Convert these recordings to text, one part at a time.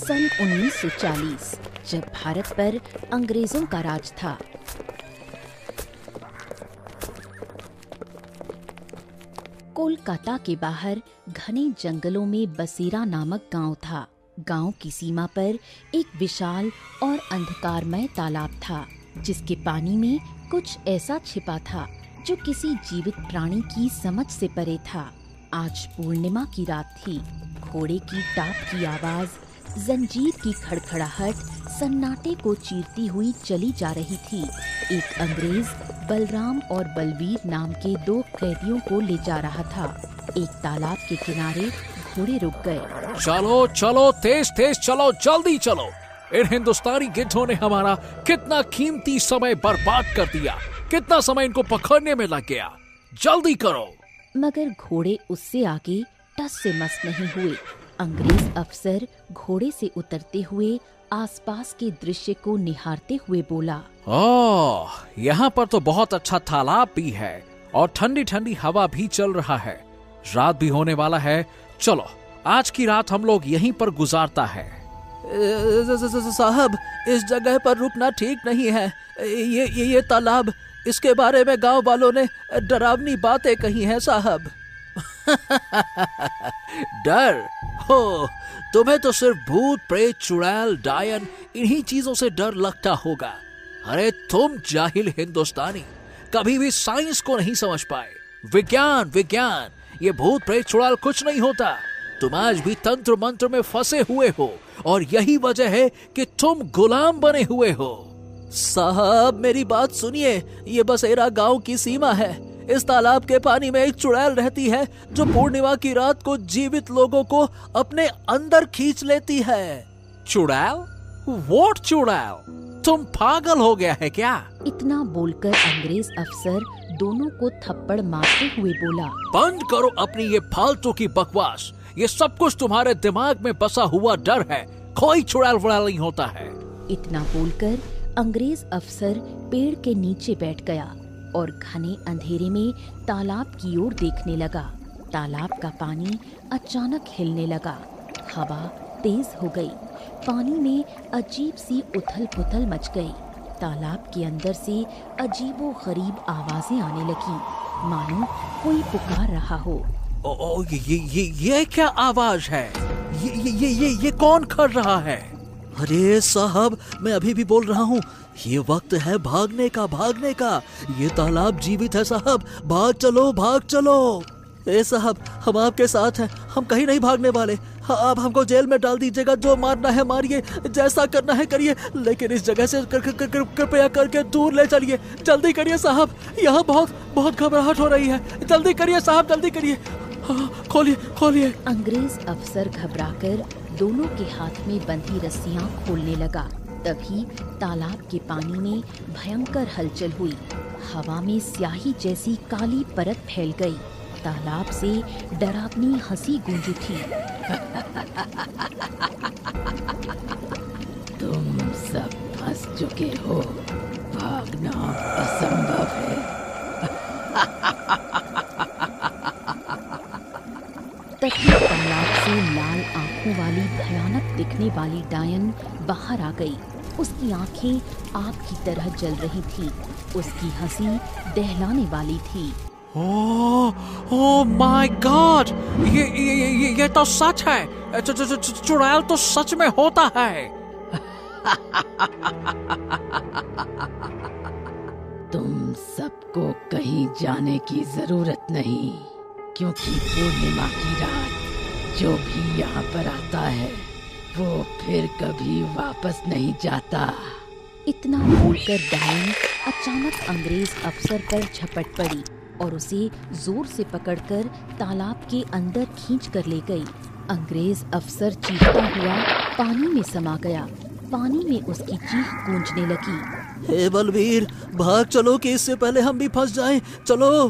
सन 1940, जब भारत पर अंग्रेजों का राज था। कोलकाता के बाहर घने जंगलों में बसेरा नामक गांव था। गांव की सीमा पर एक विशाल और अंधकारमय तालाब था, जिसके पानी में कुछ ऐसा छिपा था जो किसी जीवित प्राणी की समझ से परे था। आज पूर्णिमा की रात थी। घोड़े की टाप की आवाज, जंजीर की खड़खड़ाहट सन्नाटे को चीरती हुई चली जा रही थी। एक अंग्रेज बलराम और बलवीर नाम के 2 कैदियों को ले जा रहा था। एक तालाब के किनारे घोड़े रुक गए। चलो चलो, तेज तेज चलो, जल्दी चलो। इन हिंदुस्तानी गिद्धों ने हमारा कितना कीमती समय बर्बाद कर दिया। कितना समय इनको पकड़ने में लग गया। जल्दी करो। मगर घोड़े उससे आगे टस से मस नहीं हुए। अंग्रेज अफसर घोड़े से उतरते हुए आसपास के दृश्य को निहारते हुए बोला, ओह, यहाँ पर तो बहुत अच्छा तालाब भी है और ठंडी ठंडी हवा भी चल रहा है। रात भी होने वाला है। चलो, आज की रात हम लोग यहीं पर गुजारता है। साहब, इस जगह पर रुकना ठीक नहीं है। ये तालाब, इसके बारे में गांव वालों ने डरावनी बातें कही हैं साहब। डर हो, तुम्हें तो सिर्फ भूत प्रेत चुड़ैल डायन इन्हीं चीजों से डर लगता होगा। अरे तुम जाहिल हिंदुस्तानी, कभी भी साइंस को नहीं समझ पाए। विज्ञान, ये भूत प्रेत चुड़ैल कुछ नहीं होता। तुम आज भी तंत्र मंत्र में फंसे हुए हो और यही वजह है कि तुम गुलाम बने हुए हो। साहब, मेरी बात सुनिए। ये बसेरा गांव की सीमा है। इस तालाब के पानी में एक चुड़ैल रहती है जो पूर्णिमा की रात को जीवित लोगों को अपने अंदर खींच लेती है। चुड़ैल? व्हाट चुड़ैल? तुम पागल हो गया है क्या? इतना बोलकर अंग्रेज अफसर दोनों को थप्पड़ मारते हुए बोला, बंद करो अपनी ये फालतू की बकवास। ये सब कुछ तुम्हारे दिमाग में बसा हुआ डर है। कोई चुड़ैल वुड़ैल नहीं होता है। इतना बोलकर अंग्रेज अफसर पेड़ के नीचे बैठ गया और घने अंधेरे में तालाब की ओर देखने लगा। तालाब का पानी अचानक हिलने लगा। हवा तेज हो गई। पानी में अजीब सी उथल-पुथल मच गई। तालाब के अंदर से अजीबो-गरीब आवाजें आने लगी, मानो कोई पुकार रहा हो। ओ, ये क्या आवाज है? ये कौन कर रहा है? अरे साहब, मैं अभी भी बोल रहा हूँ। ये वक्त है भागने का। ये तालाब जीवित है साहब। भाग चलो। ए साहब, हम आपके साथ हैं। हम कहीं नहीं भागने वाले। आप हमको जेल में डाल दीजिएगा। जो मारना है मारिए, जैसा करना है करिए, लेकिन इस जगह से कृपया करके दूर ले चलिए। जल्दी करिए साहब, यहाँ बहुत घबराहट हो रही है। जल्दी करिए साहब, जल्दी करिए। खोलिए। अंग्रेज अफसर घबराकर दोनों के हाथ में बंधी रस्सियां खोलने लगा। तभी तालाब के पानी में भयंकर हलचल हुई। हवा में स्याही जैसी काली परत फैल गई। तालाब से डरावनी हंसी गूंज उठी। तुम सब फंस चुके हो। भागना असंभव है। तभी तालाब से लाल आंखों वाली भयानक दिखने वाली डायन बाहर आ गई। उसकी आंखें आग की तरह जल रही थी। उसकी हंसी दहलाने वाली थी। ओह माय गॉड, ये तो सच है। चुड़ैल तो सच में होता है। तुम सबको कहीं जाने की जरूरत नहीं, क्योंकि पूर्णिमा की रात जो भी यहाँ पर आता है वो फिर कभी वापस नहीं जाता। इतना बोलकर डायन अचानक अंग्रेज अफसर पर झपट पड़ी और उसे जोर से पकड़कर तालाब के अंदर खींच कर ले गई। अंग्रेज अफसर चीखता हुआ पानी में समा गया। पानी में उसकी चीख गूंजने लगी। हे बलवीर, भाग चलो कि इससे पहले हम भी फंस जाएं। चलो।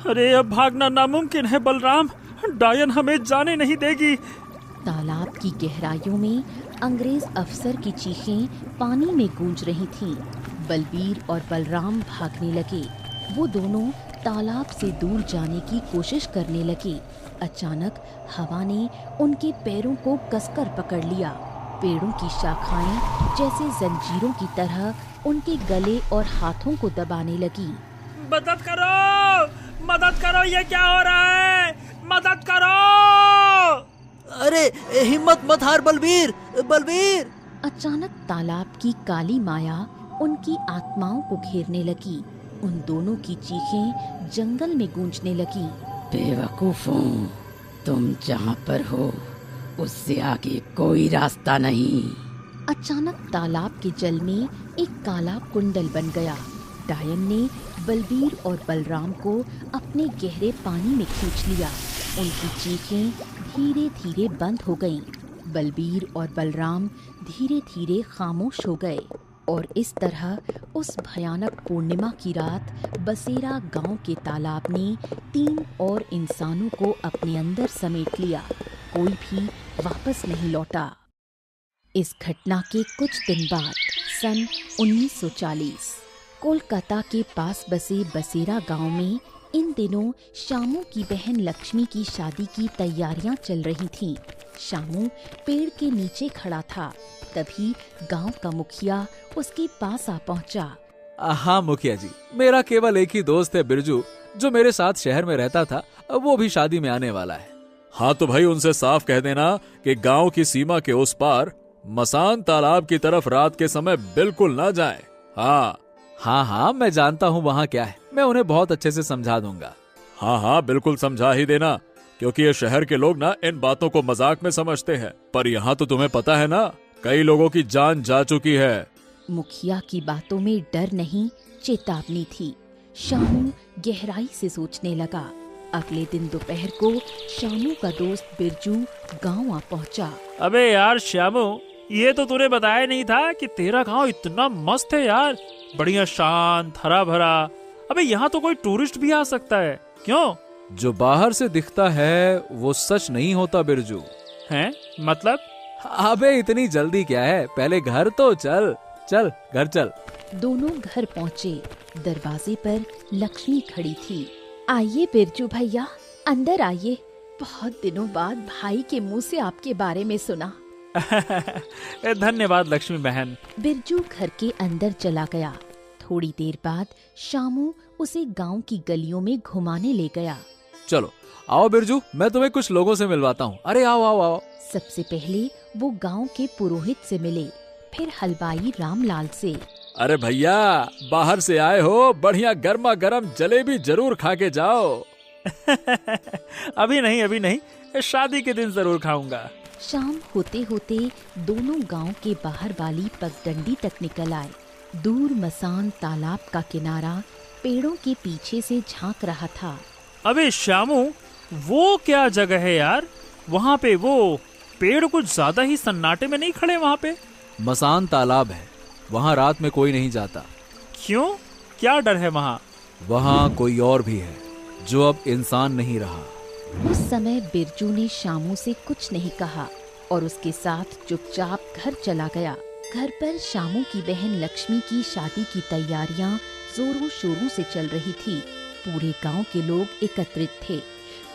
अरे अब भागना नामुमकिन है बलराम। डायन हमें जाने नहीं देगी। तालाब की गहराइयों में अंग्रेज अफसर की चीखें पानी में गूंज रही थीं। बलवीर और बलराम भागने लगे। वो दोनों तालाब से दूर जाने की कोशिश करने लगे। अचानक हवा ने उनके पैरों को कसकर पकड़ लिया। पेड़ों की शाखाएं जैसे जंजीरों की तरह उनके गले और हाथों को दबाने लगी। मदद करो, ये क्या हो रहा है? मदद करो! अरे हिम्मत मत हार बलबीर, बलबीर! अचानक तालाब की काली माया उनकी आत्माओं को घेरने लगी। उन दोनों की चीखें जंगल में गूंजने लगी। बेवकूफों, तुम जहाँ पर हो उससे आगे कोई रास्ता नहीं। अचानक तालाब के जल में एक काला कुंडल बन गया। डायन ने बलबीर और बलराम को अपने गहरे पानी में खींच लिया। उनकी चीखें धीरे धीरे बंद हो गईं। बलबीर और बलराम धीरे धीरे खामोश हो गए और इस तरह उस भयानक पूर्णिमा की रात बसेरा गांव के तालाब ने 3 और इंसानों को अपने अंदर समेट लिया। कोई भी वापस नहीं लौटा। इस घटना के कुछ दिन बाद सन 1940 कोलकाता के पास बसे बसेरा गांव में इन दिनों शामू की बहन लक्ष्मी की शादी की तैयारियां चल रही थीं। शामू पेड़ के नीचे खड़ा था। तभी गांव का मुखिया उसके पास आ पहुंचा। हाँ मुखिया जी, मेरा केवल एक ही दोस्त है बिरजू, जो मेरे साथ शहर में रहता था। वो भी शादी में आने वाला है। हाँ तो भाई उनसे साफ कह देना कि गांव की सीमा के उस पार मसान तालाब की तरफ रात के समय बिल्कुल ना जाएं। हाँ, मैं जानता हूँ वहाँ क्या है। मैं उन्हें बहुत अच्छे से समझा दूंगा। हाँ बिल्कुल समझा ही देना, क्योंकि ये शहर के लोग ना इन बातों को मजाक में समझते हैं, पर यहाँ तो तुम्हें पता है ना, कई लोगों की जान जा चुकी है। मुखिया की बातों में डर नहीं, चेतावनी थी। शामू गहराई से सोचने लगा। अगले दिन दोपहर को शामू का दोस्त बिरजू गांव आ पहुंचा। अबे यार श्यामू, ये तो तूने बताया नहीं था कि तेरा गांव इतना मस्त है यार, बढ़िया शांत हरा भरा। अबे यहाँ तो कोई टूरिस्ट भी आ सकता है, क्यों? जो बाहर से दिखता है वो सच नहीं होता बिरजू। हैं? मतलब? अबे इतनी जल्दी क्या है, पहले घर तो चल घर चल। दोनों घर पहुँचे। दरवाजे पर लक्ष्मी खड़ी थी। आइए बिरजू भैया, अंदर आइए। बहुत दिनों बाद भाई के मुंह से आपके बारे में सुना। धन्यवाद लक्ष्मी बहन। बिरजू घर के अंदर चला गया। थोड़ी देर बाद शामू उसे गांव की गलियों में घुमाने ले गया। चलो आओ बिरजू, मैं तुम्हें कुछ लोगों से मिलवाता हूँ। अरे आओ। सबसे पहले वो गांव के पुरोहित से मिले, फिर हलवाई रामलाल से। अरे भैया, बाहर से आए हो, बढ़िया गर्मा गर्म जलेबी जरूर खा के जाओ। अभी नहीं, शादी के दिन जरूर खाऊंगा। शाम होते होते दोनों गांव के बाहर वाली पगडंडी तक निकल आए। दूर मसान तालाब का किनारा पेड़ों के पीछे से झांक रहा था। अबे श्यामू, वो क्या जगह है यार? वहाँ पे वो पेड़ कुछ ज्यादा ही सन्नाटे में नहीं खड़े? वहाँ पे मसान तालाब है, वहाँ रात में कोई नहीं जाता। क्यों? क्या डर है वहाँ? वहाँ कोई और भी है जो अब इंसान नहीं रहा। उस समय बिरजू ने शामू से कुछ नहीं कहा और उसके साथ चुपचाप घर चला गया। घर पर शामू की बहन लक्ष्मी की शादी की तैयारियां जोरों शोरों से चल रही थी। पूरे गांव के लोग एकत्रित थे,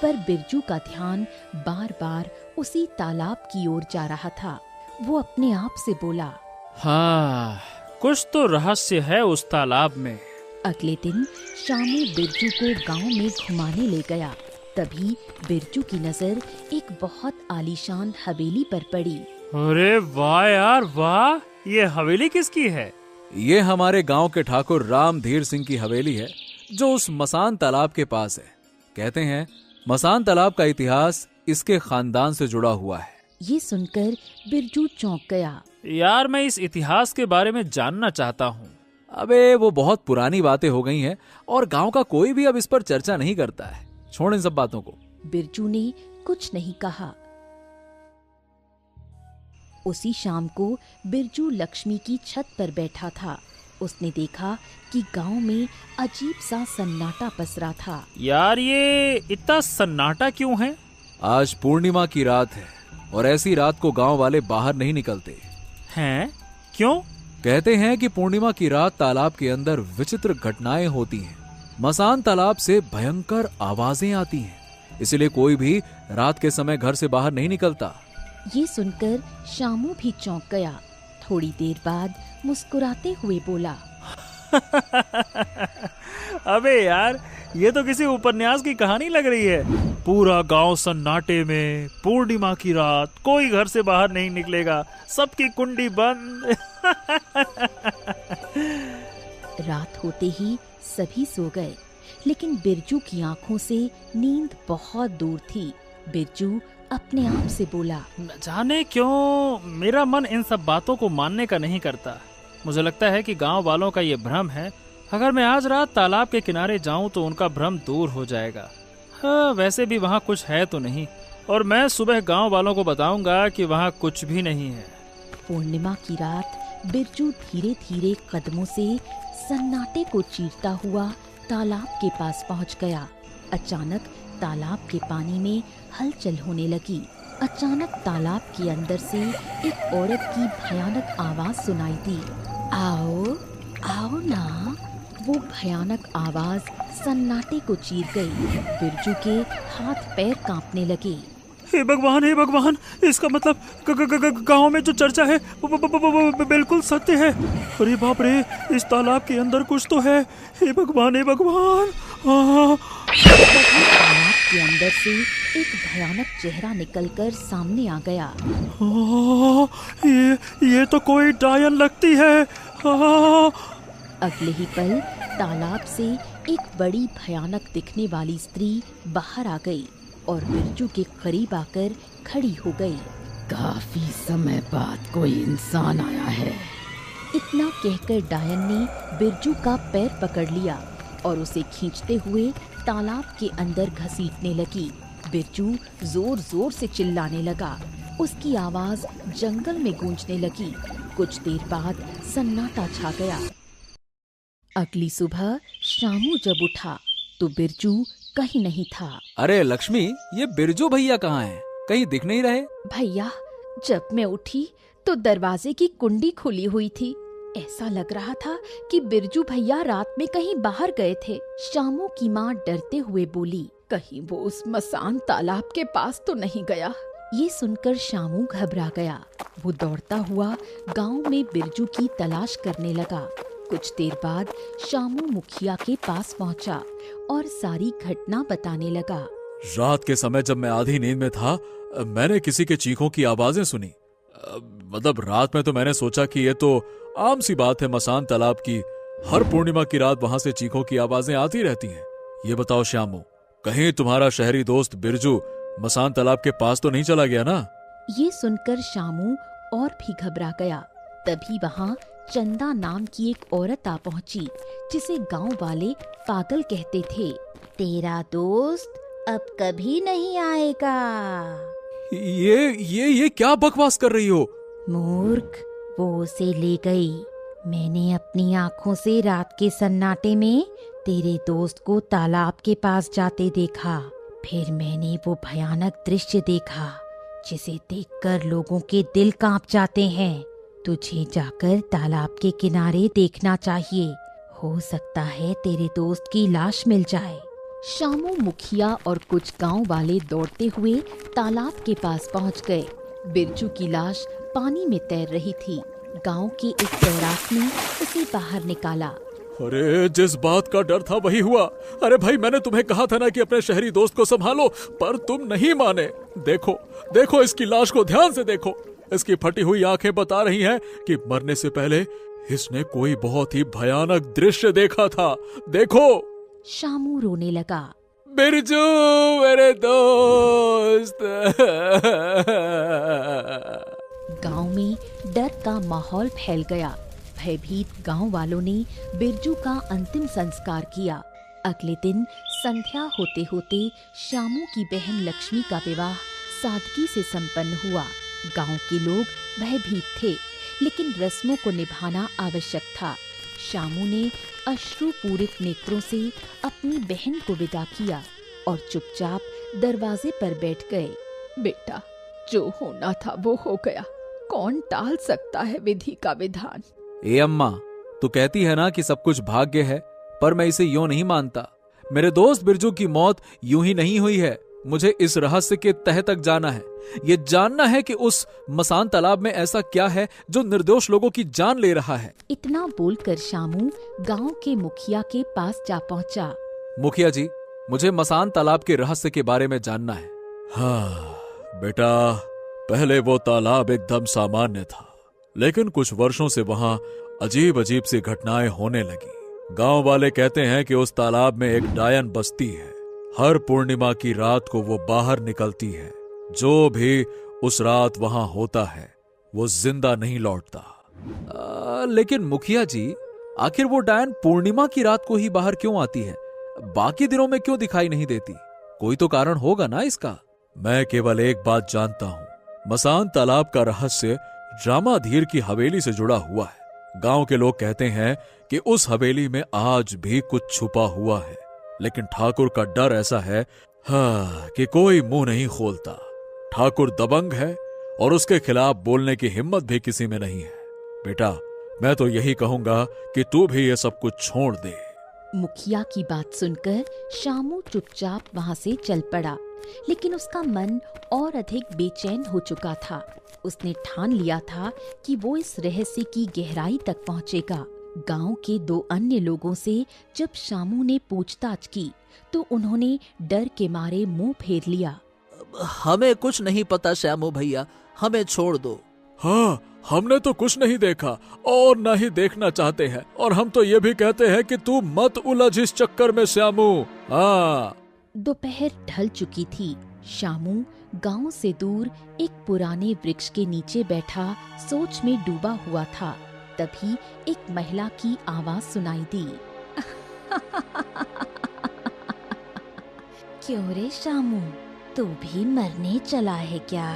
पर बिरजू का ध्यान बार बार उसी तालाब की ओर जा रहा था। वो अपने आप से बोला, हाँ, कुछ तो रहस्य है उस तालाब में। अगले दिन शामू बिरजू को गांव में घुमाने ले गया। तभी बिरजू की नजर एक बहुत आलीशान हवेली पर पड़ी। अरे वाह यार वाह, ये हवेली किसकी है? ये हमारे गांव के ठाकुर रामधीर सिंह की हवेली है, जो उस मसान तालाब के पास है। कहते हैं मसान तालाब का इतिहास इसके खानदान से जुड़ा हुआ है। ये सुनकर बिरजू चौंक गया। यार मैं इस इतिहास के बारे में जानना चाहता हूँ। अबे वो बहुत पुरानी बातें हो गई हैं और गांव का कोई भी अब इस पर चर्चा नहीं करता है। छोड़ इन सब बातों को। बिरजू ने कुछ नहीं कहा। उसी शाम को बिरजू लक्ष्मी की छत पर बैठा था। उसने देखा कि गांव में अजीब सा सन्नाटा पसरा था। यार ये इतना सन्नाटा क्यों है? आज पूर्णिमा की रात है और ऐसी रात को गांव वाले बाहर नहीं निकलते हैं। क्यों? कहते हैं कि पूर्णिमा की रात तालाब के अंदर विचित्र घटनाएं होती हैं। मसान तालाब से भयंकर आवाजें आती हैं, इसलिए कोई भी रात के समय घर से बाहर नहीं निकलता। ये सुनकर शामू भी चौंक गया। थोड़ी देर बाद मुस्कुराते हुए बोला, अबे यार, ये तो किसी उपन्यास की कहानी लग रही है। पूरा गांव सन्नाटे में, पूर्णिमा की रात, कोई घर से बाहर नहीं निकलेगा, सबकी कुंडी बंद। रात होते ही सभी सो गए, लेकिन बिरजू की आंखों से नींद बहुत दूर थी। बिरजू अपने आप से बोला, न जाने क्यों मेरा मन इन सब बातों को मानने का नहीं करता। मुझे लगता है कि गांव वालों का ये भ्रम है। अगर मैं आज रात तालाब के किनारे जाऊं तो उनका भ्रम दूर हो जाएगा। हाँ, वैसे भी वहाँ कुछ है तो नहीं, और मैं सुबह गांव वालों को बताऊंगा कि वहाँ कुछ भी नहीं है। पूर्णिमा की रात बिरजू धीरे धीरे कदमों से सन्नाटे को चीरता हुआ तालाब के पास पहुंच गया। अचानक तालाब के पानी में हलचल होने लगी। अचानक तालाब के अंदर से एक औरत की भयानक आवाज सुनाई दी, आओ आओ ना। वो भयानक आवाज सन्नाटे को चीर गई। बिरजू के हाथ पैर कांपने लगे। हे भगवान, इसका मतलब गांव में जो चर्चा है वो बिल्कुल सत्य है। अरे बाप रे, इस तालाब के अंदर कुछ तो है। हे भगवान। तालाब के अंदर से एक भयानक चेहरा निकलकर सामने आ गया। ये तो कोई डायन लगती है। अगले ही पल तालाब से एक बड़ी भयानक दिखने वाली स्त्री बाहर आ गई और बिरजू के करीब आकर खड़ी हो गई। काफी समय बाद कोई इंसान आया है। इतना कहकर डायन ने बिरजू का पैर पकड़ लिया और उसे खींचते हुए तालाब के अंदर घसीटने लगी। बिरजू जोर जोर से चिल्लाने लगा। उसकी आवाज जंगल में गूंजने लगी। कुछ देर बाद सन्नाटा छा गया। अगली सुबह शामू जब उठा तो बिरजू कहीं नहीं था। अरे लक्ष्मी, ये बिरजू भैया कहाँ हैं? कहीं दिख नहीं रहे। भैया, जब मैं उठी तो दरवाजे की कुंडी खुली हुई थी। ऐसा लग रहा था कि बिरजू भैया रात में कहीं बाहर गए थे। शामू की माँ डरते हुए बोली, कहीं वो उस मसान तालाब के पास तो नहीं गया। ये सुनकर शामू घबरा गया। वो दौड़ता हुआ गांव में बिरजू की तलाश करने लगा। कुछ देर बाद शामू मुखिया के पास पहुंचा और सारी घटना बताने लगा। रात के समय जब मैं आधी नींद में था, मैंने किसी के चीखों की आवाजें सुनी। मतलब रात में तो मैंने सोचा कि ये तो आम सी बात है मसान तालाब की। हर पूर्णिमा की रात वहां से चीखों की आवाजें आती रहती हैं। ये बताओ श्यामू, कहीं तुम्हारा शहरी दोस्त बिरजू मसान तालाब के पास तो नहीं चला गया ना? ये सुनकर शामू और भी घबरा गया। तभी वहाँ चंदा नाम की एक औरत आ पहुंची, जिसे गांव वाले पागल कहते थे। तेरा दोस्त अब कभी नहीं आएगा। ये क्या बकवास कर रही हो? मूर्ख, वो उसे ले गई। मैंने अपनी आँखों से रात के सन्नाटे में तेरे दोस्त को तालाब के पास जाते देखा। फिर मैंने वो भयानक दृश्य देखा जिसे देखकर लोगों के दिल कांप जाते हैं। तुझे जाकर तालाब के किनारे देखना चाहिए। हो सकता है तेरे दोस्त की लाश मिल जाए। शामू मुखिया और कुछ गांव वाले दौड़ते हुए तालाब के पास पहुंच गए। बिरजू की लाश पानी में तैर रही थी। गांव के एक तैराक ने उसे बाहर निकाला। अरे जिस बात का डर था वही हुआ। अरे भाई, मैंने तुम्हें कहा था ना कि अपने शहरी दोस्त को संभालो, पर तुम नहीं माने। देखो इसकी लाश को ध्यान से देखो। इसकी फटी हुई आंखें बता रही हैं कि मरने से पहले इसने कोई बहुत ही भयानक दृश्य देखा था। देखो। शामू रोने लगा। बिरजू मेरे दोस्त। गांव में डर का माहौल फैल गया। भयभीत गांव वालों ने बिरजू का अंतिम संस्कार किया। अगले दिन संध्या होते होते शामू की बहन लक्ष्मी का विवाह सादगी से संपन्न हुआ। गांव के लोग भयभीत थे, लेकिन रस्मों को निभाना आवश्यक था। शामू ने अश्रुपूरित नेत्रों से अपनी बहन को विदा किया और चुपचाप दरवाजे पर बैठ गए। बेटा, जो होना था वो हो गया। कौन टाल सकता है विधि का विधान? ए अम्मा, तू कहती है ना कि सब कुछ भाग्य है, पर मैं इसे यूं नहीं मानता। मेरे दोस्त बिरजू की मौत यूं ही नहीं हुई है। मुझे इस रहस्य के तह तक जाना है। ये जानना है कि उस मसान तालाब में ऐसा क्या है जो निर्दोष लोगों की जान ले रहा है। इतना बोलकर शामू गांव के मुखिया के पास जा पहुंचा। मुखिया जी, मुझे मसान तालाब के रहस्य के बारे में जानना है। हाँ बेटा, पहले वो तालाब एकदम सामान्य था, लेकिन कुछ वर्षों से वहां अजीब अजीब सी घटनाएं होने लगी। गांव वाले कहते हैं कि उस तालाब में एक डायन बसती है। हर पूर्णिमा की रात को वो बाहर निकलती है। जो भी उस रात वहां होता है वो जिंदा नहीं लौटता। लेकिन मुखिया जी, आखिर वो डायन पूर्णिमा की रात को ही बाहर क्यों आती है? बाकी दिनों में क्यों दिखाई नहीं देती? कोई तो कारण होगा ना इसका। मैं केवल एक बात जानता हूं, मसान तालाब का रहस्य रामाधीर की हवेली से जुड़ा हुआ है। गांव के लोग कहते हैं कि उस हवेली में आज भी कुछ छुपा हुआ है, लेकिन ठाकुर का डर ऐसा है कि कोई मुंह नहीं खोलता। ठाकुर दबंग है और उसके खिलाफ बोलने की हिम्मत भी किसी में नहीं है। बेटा, मैं तो यही कहूंगा कि तू भी ये सब कुछ छोड़ दे। मुखिया की बात सुनकर शामू चुपचाप वहां से चल पड़ा, लेकिन उसका मन और अधिक बेचैन हो चुका था। उसने ठान लिया था कि वो इस रहस्य की गहराई तक पहुंचेगा। गांव के 2 अन्य लोगों से जब शामू ने पूछताछ की तो उन्होंने डर के मारे मुंह फेर लिया। हमें कुछ नहीं पता श्यामू भैया, हमें छोड़ दो। हाँ, हमने तो कुछ नहीं देखा और न ही देखना चाहते हैं, और हम तो ये भी कहते हैं कि तू मत उलझ इस चक्कर में श्यामू। हाँ। दोपहर ढल चुकी थी। शामू गांव से दूर एक पुराने वृक्ष के नीचे बैठा सोच में डूबा हुआ था। तभी एक महिला की आवाज सुनाई दी। क्यों रे शामू, तू भी मरने चला है क्या?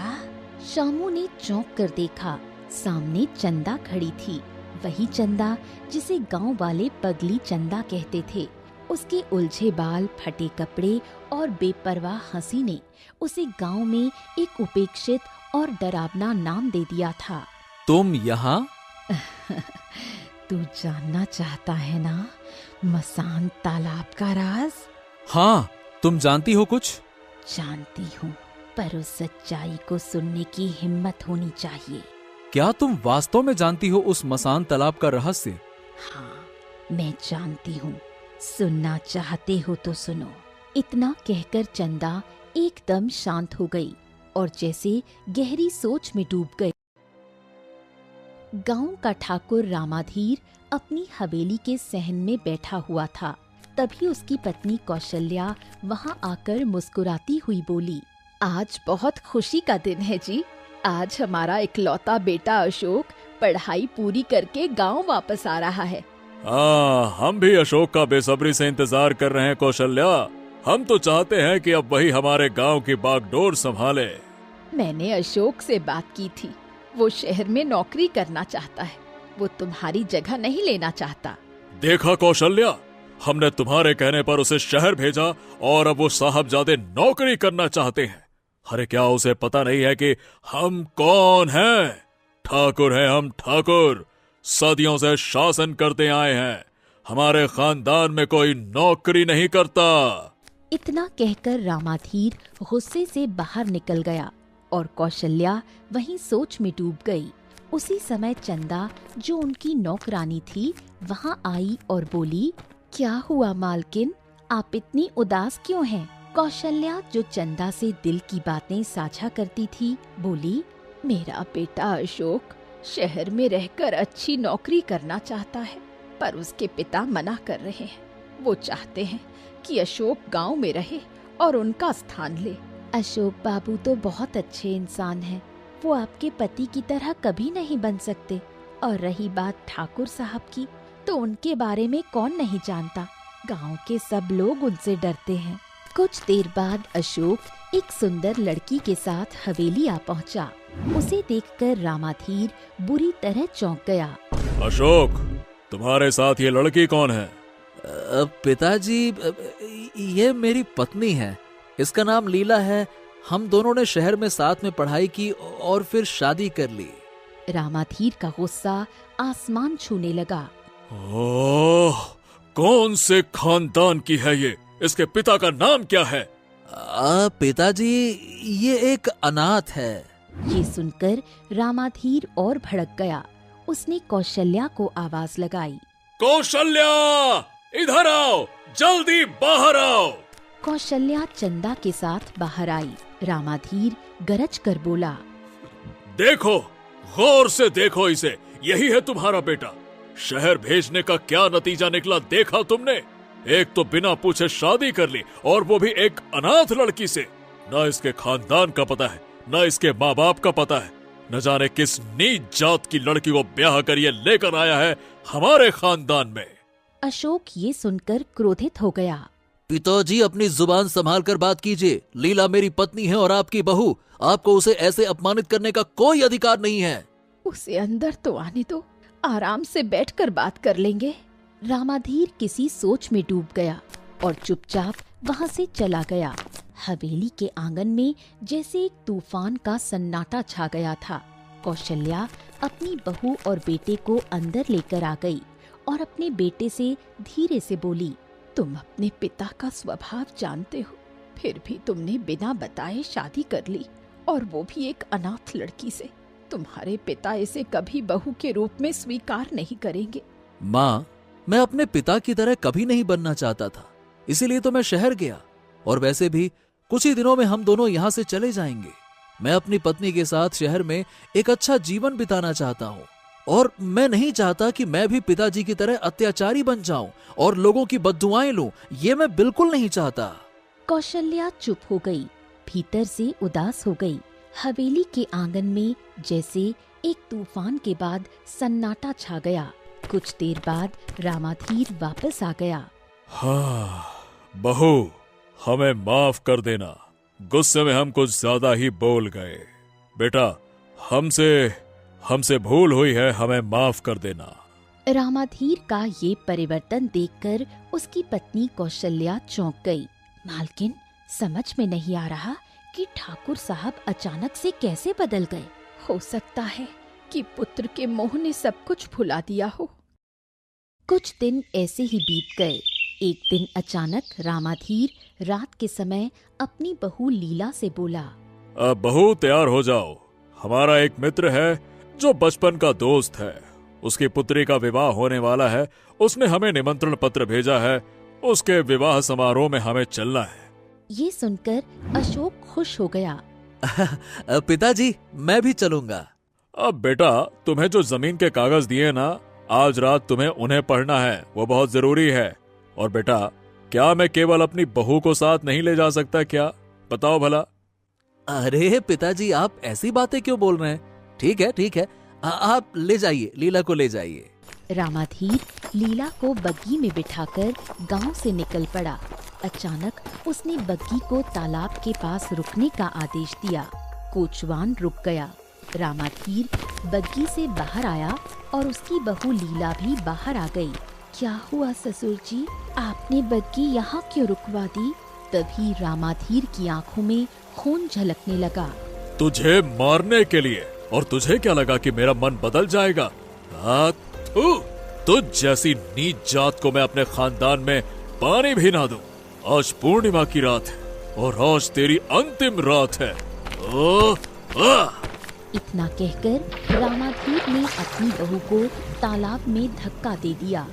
शामू ने चौंक कर देखा। सामने चंदा खड़ी थी, वही चंदा जिसे गांव वाले पगली चंदा कहते थे। उसके उलझे बाल, फटे कपड़े और बेपरवाह हंसी ने उसे गांव में एक उपेक्षित और डरावना नाम दे दिया था। तुम यहाँ? तू जानना चाहता है ना मसान तालाब का राज? हाँ, तुम जानती हो कुछ? जानती हूँ, पर उस सच्चाई को सुनने की हिम्मत होनी चाहिए। क्या तुम वास्तव में जानती हो उस मसान तालाब का रहस्य? हाँ, मैं जानती हूँ। सुनना चाहते हो तो सुनो। इतना कहकर चंदा एकदम शांत हो गई और जैसे गहरी सोच में डूब गई। गांव का ठाकुर रामाधीर अपनी हवेली के सहन में बैठा हुआ था। तभी उसकी पत्नी कौशल्या वहां आकर मुस्कुराती हुई बोली, आज बहुत खुशी का दिन है जी। आज हमारा इकलौता बेटा अशोक पढ़ाई पूरी करके गांव वापस आ रहा है। हम भी अशोक का बेसब्री से इंतजार कर रहे हैं कौशल्या। हम तो चाहते हैं कि अब वही हमारे गांव की बागडोर संभाले। मैंने अशोक से बात की थी, वो शहर में नौकरी करना चाहता है। वो तुम्हारी जगह नहीं लेना चाहता। देखा कौशल्या, हमने तुम्हारे कहने पर उसे शहर भेजा और अब वो साहबजादे नौकरी करना चाहते हैं। अरे क्या उसे पता नहीं है कि हम कौन हैं? ठाकुर हैं हम, ठाकुर। सदियों से शासन करते आए हैं। हमारे खानदान में कोई नौकरी नहीं करता। इतना कहकर रामाधीर गुस्से से बाहर निकल गया और कौशल्या वहीं सोच में डूब गई। उसी समय चंदा, जो उनकी नौकरानी थी, वहां आई और बोली, क्या हुआ मालकिन, आप इतनी उदास क्यों हैं? कौशल्या, जो चंदा से दिल की बातें साझा करती थी, बोली, मेरा बेटा अशोक शहर में रहकर अच्छी नौकरी करना चाहता है, पर उसके पिता मना कर रहे हैं। वो चाहते हैं कि अशोक गांव में रहे और उनका स्थान ले। अशोक बाबू तो बहुत अच्छे इंसान हैं, वो आपके पति की तरह कभी नहीं बन सकते। और रही बात ठाकुर साहब की, तो उनके बारे में कौन नहीं जानता। गांव के सब लोग उनसे डरते हैं। कुछ देर बाद अशोक एक सुंदर लड़की के साथ हवेली आ पहुंचा। उसे देखकर रामाधीर बुरी तरह चौंक गया। अशोक, तुम्हारे साथ ये लड़की कौन है? पिताजी, ये मेरी पत्नी है। इसका नाम लीला है। हम दोनों ने शहर में साथ में पढ़ाई की और फिर शादी कर ली। रामाधीर का गुस्सा आसमान छूने लगा। ओह, कौन से खानदान की है ये? इसके पिता का नाम क्या है? पिताजी, ये एक अनाथ है। ये सुनकर रामाधीर और भड़क गया। उसने कौशल्या को आवाज लगाई, कौशल्या, इधर आओ, जल्दी बाहर आओ। कौशल्या चंदा के साथ बाहर आई। रामाधीर गरज कर बोला, देखो, गौर से देखो इसे, यही है तुम्हारा बेटा। शहर भेजने का क्या नतीजा निकला देखा तुमने? एक तो बिना पूछे शादी कर ली, और वो भी एक अनाथ लड़की से। न इसके खानदान का पता है, न इसके माँ बाप का पता है। न जाने किस नीच जात की लड़की को ब्याह कर ये लेकर आया है हमारे खानदान में। अशोक ये सुनकर क्रोधित हो गया। पिताजी, अपनी जुबान संभाल कर बात कीजिए। लीला मेरी पत्नी है और आपकी बहू। आपको उसे ऐसे अपमानित करने का कोई अधिकार नहीं है। उसे अंदर तो आने दो, आराम से बैठकर बात कर लेंगे। रामाधीर किसी सोच में डूब गया और चुपचाप वहाँ से चला गया। हवेली के आंगन में जैसे एक तूफान का सन्नाटा छा गया था। कौशल्या अपनी बहू और बेटे को अंदर लेकर आ गई और अपने बेटे से धीरे से बोली, तुम अपने पिता का स्वभाव जानते हो, फिर भी तुमने बिना बताए शादी कर ली, और वो भी एक अनाथ लड़की से। तुम्हारे पिता इसे कभी बहू के रूप में स्वीकार नहीं करेंगे। माँ, मैं अपने पिता की तरह कभी नहीं बनना चाहता था, इसीलिए तो मैं शहर गया। और वैसे भी कुछ ही दिनों में हम दोनों यहाँ से चले जाएंगे। मैं अपनी पत्नी के साथ शहर में एक अच्छा जीवन बिताना चाहता हूँ, और मैं नहीं चाहता कि मैं भी पिताजी की तरह अत्याचारी बन जाऊं और लोगों की बद्दुआएं लूं। ये मैं बिल्कुल नहीं चाहता। कौशल्या चुप हो गई, भीतर से उदास हो गई। हवेली के आंगन में जैसे एक तूफान के बाद सन्नाटा छा गया। कुछ देर बाद रामाधीर वापस आ गया। हाँ बहू, हमें माफ कर देना, गुस्से में हम कुछ ज्यादा ही बोल गए। बेटा, हमसे भूल हुई है, हमें माफ कर देना। रामाधीर का ये परिवर्तन देखकर उसकी पत्नी कौशल्या चौंक गई। मालकिन, समझ में नहीं आ रहा कि ठाकुर साहब अचानक से कैसे बदल गए। हो सकता है कि पुत्र के मोह ने सब कुछ भुला दिया हो। कुछ दिन ऐसे ही बीत गए। एक दिन अचानक रामाधीर रात के समय अपनी बहू लीला से बोला, अब बहू तैयार हो जाओ, हमारा एक मित्र है जो बचपन का दोस्त है, उसकी पुत्री का विवाह होने वाला है। उसने हमें निमंत्रण पत्र भेजा है, उसके विवाह समारोह में हमें चलना है। ये सुनकर अशोक खुश हो गया। पिताजी, मैं भी चलूंगा। अब बेटा, तुम्हें जो जमीन के कागज दिए ना, आज रात तुम्हें उन्हें पढ़ना है, वो बहुत जरूरी है। और बेटा, क्या मैं केवल अपनी बहू को साथ नहीं ले जा सकता क्या? बताओ भला। अरे पिताजी, आप ऐसी बातें क्यों बोल रहे हैं? ठीक है, आप ले जाइए, लीला को ले जाइए। रामाधीर लीला को बग्गी में बिठाकर गांव से निकल पड़ा। अचानक उसने बग्गी को तालाब के पास रुकने का आदेश दिया। कोचवान रुक गया। रामाधीर बग्गी से बाहर आया और उसकी बहू लीला भी बाहर आ गई। क्या हुआ ससुर जी, आपने बग्गी यहाँ क्यों रुकवा दी? तभी रामाधीर की आंखों में खून झलकने लगा। तुझे मारने के लिए, और तुझे क्या लगा कि मेरा मन बदल जाएगा? तुझ जैसी नीच जात को मैं अपने खानदान में पानी भी ना दूं। आज पूर्णिमा की रात है और आज तेरी अंतिम रात है। इतना कहकर रामाधीर ने अपनी बहू को तालाब में धक्का दे दिया।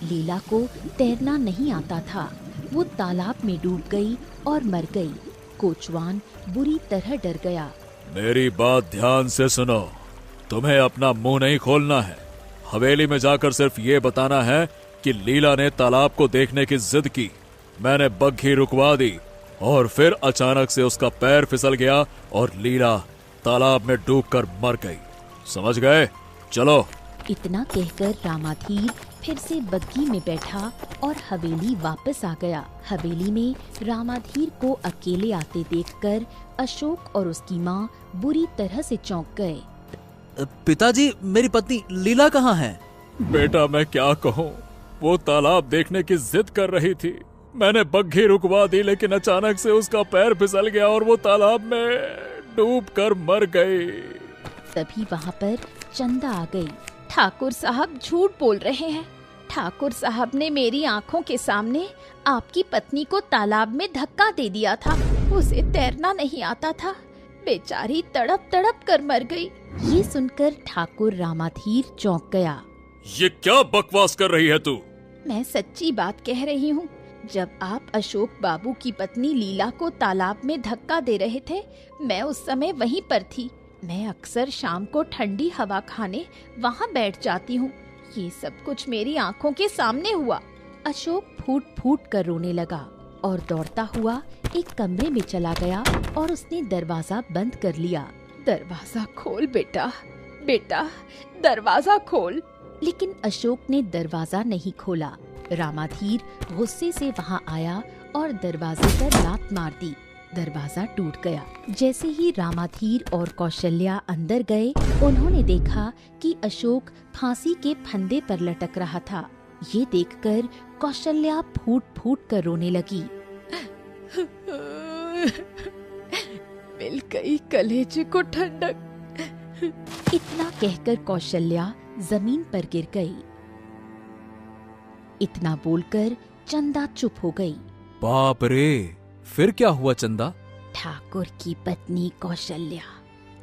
लीला को तैरना नहीं आता था, वो तालाब में डूब गई और मर गई। कोचवान बुरी तरह डर गया। मेरी बात ध्यान से सुनो, तुम्हें अपना मुंह नहीं खोलना है। हवेली में जाकर सिर्फ ये बताना है कि लीला ने तालाब को देखने की जिद की, मैंने बग्घी रुकवा दी और फिर अचानक से उसका पैर फिसल गया और लीला तालाब में डूबकर मर गई। समझ गए? चलो। इतना कहकर रामाधीर फिर से बग्गी में बैठा और हवेली वापस आ गया। हवेली में रामाधीर को अकेले आते देखकर अशोक और उसकी माँ बुरी तरह से चौंक गए। पिताजी, मेरी पत्नी लीला कहाँ है? बेटा, मैं क्या कहूँ, वो तालाब देखने की जिद कर रही थी। मैंने बग्घी रुकवा दी, लेकिन अचानक से उसका पैर फिसल गया और वो तालाब में डूबकर मर गई। तभी वहाँ पर चंदा आ गई। ठाकुर साहब झूठ बोल रहे हैं। ठाकुर साहब ने मेरी आंखों के सामने आपकी पत्नी को तालाब में धक्का दे दिया था। उसे तैरना नहीं आता था, बेचारी तड़प तड़प कर मर गई। ये सुनकर ठाकुर रामाधीर चौंक गया। ये क्या बकवास कर रही है तू? मैं सच्ची बात कह रही हूँ। जब आप अशोक बाबू की पत्नी लीला को तालाब में धक्का दे रहे थे, मैं उस समय वहीं पर थी। मैं अक्सर शाम को ठंडी हवा खाने वहाँ बैठ जाती हूँ। ये सब कुछ मेरी आँखों के सामने हुआ। अशोक फूट फूट कर रोने लगा और दौड़ता हुआ एक कमरे में चला गया और उसने दरवाजा बंद कर लिया। दरवाजा खोल बेटा, बेटा दरवाजा खोल। लेकिन अशोक ने दरवाजा नहीं खोला। रामाधीर गुस्से से वहाँ आया और दरवाजे पर लात मार दी। दरवाजा टूट गया। जैसे ही रामाधीर और कौशल्या अंदर गए, उन्होंने देखा कि अशोक फांसी के फंदे पर लटक रहा था। ये देखकर कौशल्या फूट फूट कर रोने लगी। मिल गई कलेजे को ठंडक। इतना कहकर कौशल्या जमीन पर गिर गई। इतना बोलकर चंदा चुप हो गई। बाप रे, फिर क्या हुआ चंदा? ठाकुर की पत्नी कौशल्या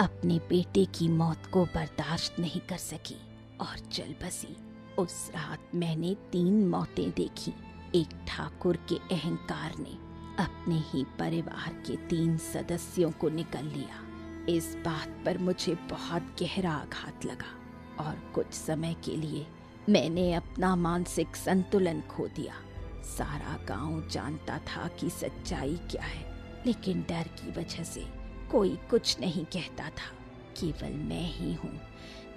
अपने बेटे की मौत को बर्दाश्त नहीं कर सकी और चल बसी। उस रात मैंने 3 मौतें देखी। एक ठाकुर के अहंकार ने अपने ही परिवार के 3 सदस्यों को निकल लिया। इस बात पर मुझे बहुत गहरा आघात लगा और कुछ समय के लिए मैंने अपना मानसिक संतुलन खो दिया। सारा गांव जानता था कि सच्चाई क्या है, लेकिन डर की वजह से कोई कुछ नहीं कहता था। केवल मैं ही हूँ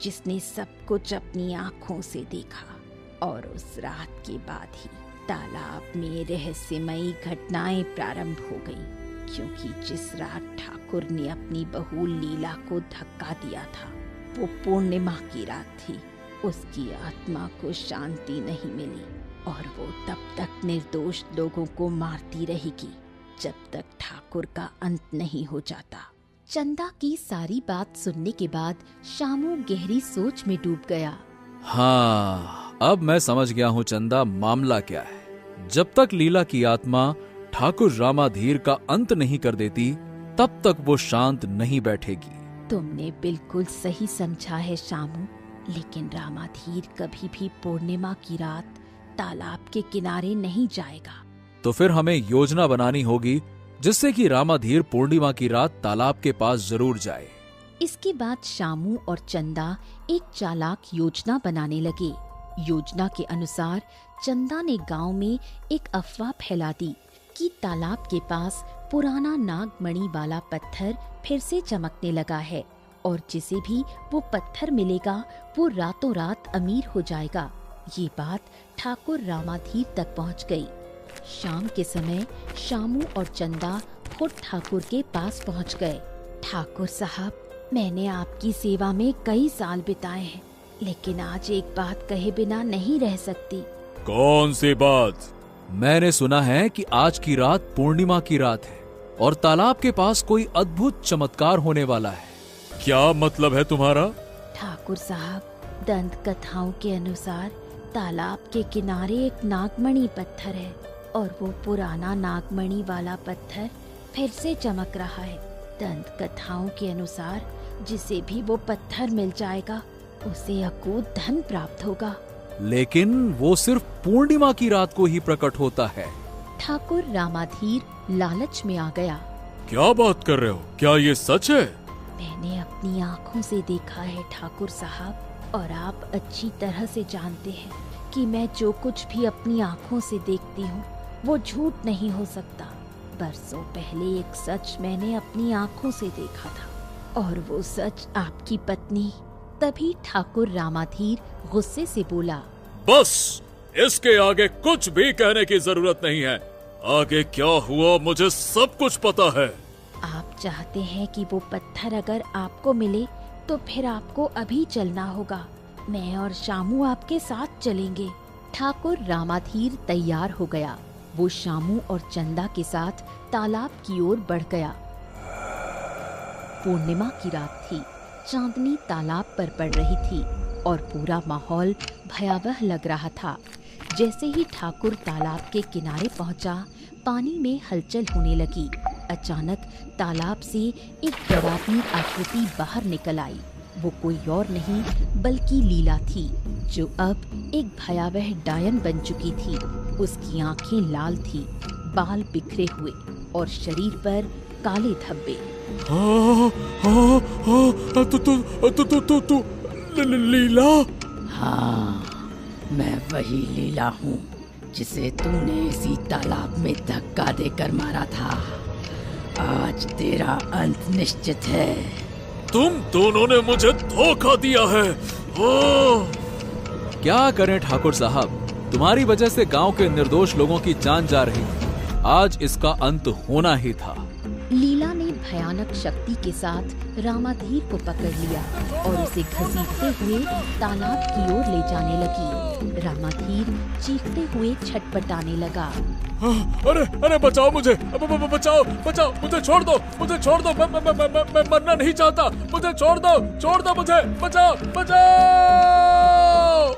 जिसने सब कुछ अपनी आँखों से देखा। और उस रात के बाद ही तालाब में रहस्यमयी घटनाएं प्रारंभ हो गई, क्योंकि जिस रात ठाकुर ने अपनी बहू लीला को धक्का दिया था, वो पूर्णिमा की रात थी। उसकी आत्मा को शांति नहीं मिली और वो तब तक निर्दोष लोगों को मारती रहेगी जब तक ठाकुर का अंत नहीं हो जाता। चंदा की सारी बात सुनने के बाद शामू गहरी सोच में डूब गया। हाँ, अब मैं समझ गया हूँ चंदा, मामला क्या है। जब तक लीला की आत्मा ठाकुर रामाधीर का अंत नहीं कर देती, तब तक वो शांत नहीं बैठेगी। तुमने बिल्कुल सही समझा है शामू, लेकिन रामाधीर कभी भी पूर्णिमा की रात तालाब के किनारे नहीं जाएगा। तो फिर हमें योजना बनानी होगी जिससे कि रामाधीर पूर्णिमा की रात तालाब के पास जरूर जाए। इसके बाद शामू और चंदा एक चालाक योजना बनाने लगे। योजना के अनुसार चंदा ने गांव में एक अफवाह फैला दी कि तालाब के पास पुराना नागमणि वाला पत्थर फिर से चमकने लगा है और जिसे भी वो पत्थर मिलेगा वो रातों रात अमीर हो जाएगा। ये बात ठाकुर रामाधीर तक पहुंच गई। शाम के समय शामू और चंदा खुद ठाकुर के पास पहुंच गए। ठाकुर साहब, मैंने आपकी सेवा में कई साल बिताए हैं, लेकिन आज एक बात कहे बिना नहीं रह सकती। कौन सी बात? मैंने सुना है कि आज की रात पूर्णिमा की रात है और तालाब के पास कोई अद्भुत चमत्कार होने वाला है। क्या मतलब है तुम्हारा? ठाकुर साहब, दंत कथाओं के अनुसार तालाब के किनारे एक नागमणि पत्थर है और वो पुराना नागमणि वाला पत्थर फिर से चमक रहा है। दंत कथाओं के अनुसार जिसे भी वो पत्थर मिल जाएगा उसे अकूत धन प्राप्त होगा। लेकिन वो सिर्फ पूर्णिमा की रात को ही प्रकट होता है। ठाकुर रामाधीर लालच में आ गया। क्या बात कर रहे हो? क्या ये सच है? मैंने अपनी आँखों से देखा है ठाकुर साहब, और आप अच्छी तरह से जानते हैं कि मैं जो कुछ भी अपनी आँखों से देखती हूँ वो झूठ नहीं हो सकता। बरसों पहले एक सच मैंने अपनी आँखों से देखा था और वो सच आपकी पत्नी। तभी ठाकुर रामाधीर गुस्से से बोला, बस, इसके आगे कुछ भी कहने की जरूरत नहीं है। आगे क्या हुआ मुझे सब कुछ पता है। आप चाहते हैं कि वो पत्थर अगर आपको मिले तो फिर आपको अभी चलना होगा। मैं और शामू आपके साथ चलेंगे। ठाकुर रामाधीर तैयार हो गया। वो शामू और चंदा के साथ तालाब की ओर बढ़ गया। पूर्णिमा की रात थी। चांदनी तालाब पर पड़ रही थी और पूरा माहौल भयावह लग रहा था। जैसे ही ठाकुर तालाब के किनारे पहुंचा, पानी में हलचल होने लगी। अचानक तालाब से एक डरावनी आकृति बाहर निकल आई। वो कोई और नहीं बल्कि लीला थी, जो अब एक भयावह डायन बन चुकी थी। उसकी आंखें लाल थी, बाल बिखरे हुए और शरीर पर काले धब्बे। लीला? हाँ, मैं वही लीला हूँ जिसे तूने इसी तालाब में धक्का देकर मारा था। आज तेरा अंत निश्चित है। तुम दोनों ने मुझे धोखा दिया है। क्या करें ठाकुर साहब, तुम्हारी वजह से गांव के निर्दोष लोगों की जान जा रही थी। आज इसका अंत होना ही था। लीला ने भयानक शक्ति के साथ रामाधीर को पकड़ लिया और उसे घसीटते हुए तालाब की ओर ले जाने लगी। रामाधीर चीखते हुए छटपटाने लगा। अरे अरे बचाओ मुझे, बचाओ बचाओ, मुझे छोड़ दो, मुझे छोड़ दो, मैं मरना नहीं चाहता, मुझे छोड़ दो मुझे, बचाओ बचाओ।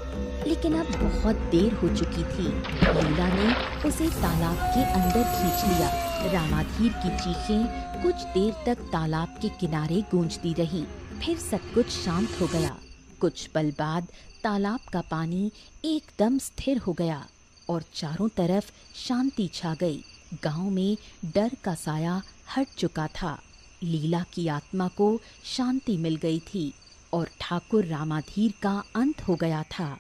लेकिन अब बहुत देर हो चुकी थी। लीला ने उसे तालाब के अंदर खींच लिया। रामाधीर की चीखें कुछ देर तक तालाब के किनारे गूंजती रही। फिर सब कुछ शांत हो गया। कुछ पल बाद तालाब का पानी एकदम स्थिर हो गया और चारों तरफ शांति छा गई। गांव में डर का साया हट चुका था। लीला की आत्मा को शांति मिल गई थी और ठाकुर रामाधीर का अंत हो गया था।